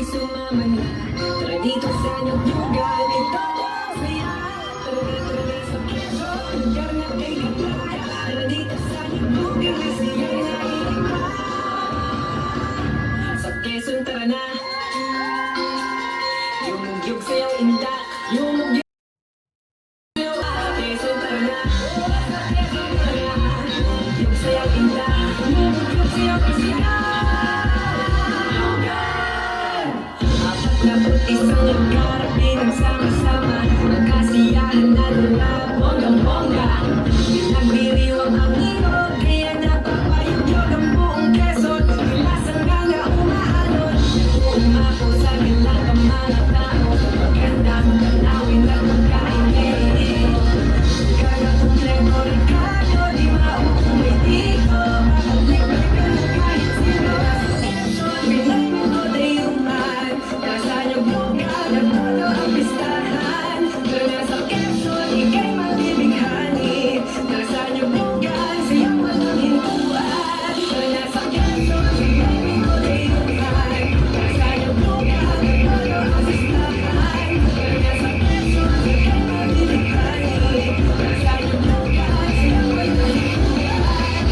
sumama na. Tara dito sa Nyugnyugan, ito ang saya. Tara sa Quezon, lugar na kay Kapay. Tara dito sa Nyugnyugan, may siya'y naiiba. Sa Quezon, tara na. Yumugyug sa'yo inda, yumugyug sa'yo. Quezon, tara na. Yumugyug sa'yo inda, yumugyug sa'yo siya. Isang lugar, pinagsama-sama, nagkasiyahan na nila, bonggang-bongga. Pinagdiriwang ang ilog, kaya napapayugyog ang buong Quezon. Ilasang nga nga umaalon, umako sa gilang ang mga tao. Magandang tanawin at magkainit. Kaya kumpleto Ricardo, di mauumay dito. Makalik-lik ka na kahit sino. Quezon, Pinay mo ko dayuman. Nasa Nyugnyugan, nagpulo ang pistahan. Pero nasa Quezon, ika'y mabibighani. Nasa Nyugnyugan, siyang walang hintuan. Pero nasa Quezon, ika'y ko dayuman. Nasa Nyugnyugan, nagpulo ang pistahan. Pero nasa Quezon, ika'y mabibighani. Nasa Nyugnyugan, siyang walang hintuan.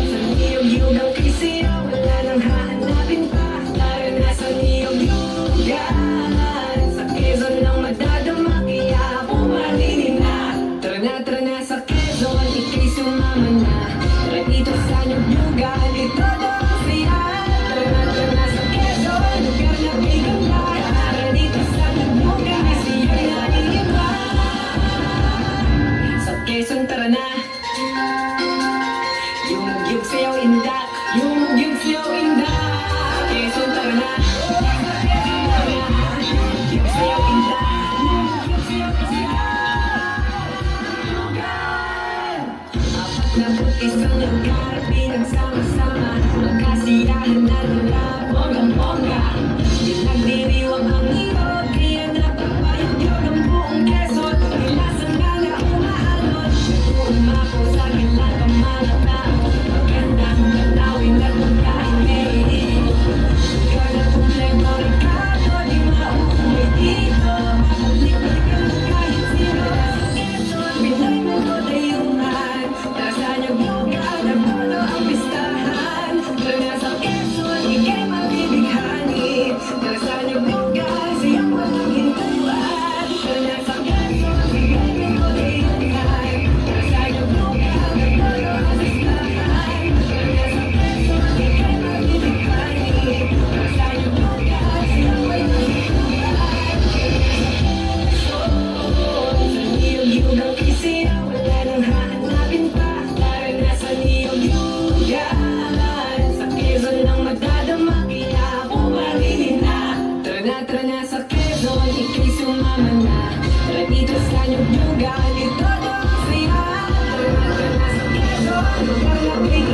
Sa Niyog-Yugang Kisiya, wala nang hahanapin pa. Tara na sa Niyog-Yugan. Sa Quezon nang madadama, kaya pumarinin na. Tara na sa Quezon, ika'y sumama na. Tara dito sa Nyug-Yugan, ito daw ang saya. Tara na sa Quezon, lugar na may ganda. Tara dito sa Nyug-Yugan, may siya'y naiiba. Sa Quezon, tara na. Yumugyug sa'yo inda, yumugyug sa'yo inda. Quezon, tara na. Yumugyug sa'yo inda, yumugyug sa'yo inda. Isang lugar, pinagsama-sama, magkasiyahan na nila, bonggang-bongga. Pinagdiriwang ang ilog, kaya napapayugyog ang buong Quezon. Ilasang nga nga umaalon, umako sa gilang ang mga tao. Magandang tanawin at magkainit. Kaya kumpleto Ricardo, di mauumay dito. Makalik-lik ka na kahit sino. Nasa Quezon, Pinay mo ko dayuman. Nasa Nyugnyugan, nagpulo ang pistahan. Pero nasa Quezon, ika'y mabibighani. Nasa Nyugnyugan, siyang walang hintuan. Pero nasa Quezon, ika'y ko dayuman. Nasa Nyugnyugan, nagpulo ang pistahan. Pero nasa Quezon, ika'y mabibighani. Nasa Nyugnyugan, siyang walang hintuan. Sa Niyog-Yugang Kisiya, wala nang hahanapin pa. Tara na sa Niyog-Yugan. Sa Quezon nang madadama, kaya pumarinin na. Tara na sa Quezon, ika'y sumama na. Tara dito sa Nyug-Nyugan, ito daw ang saya. Tara na sa Quezon, lugar na may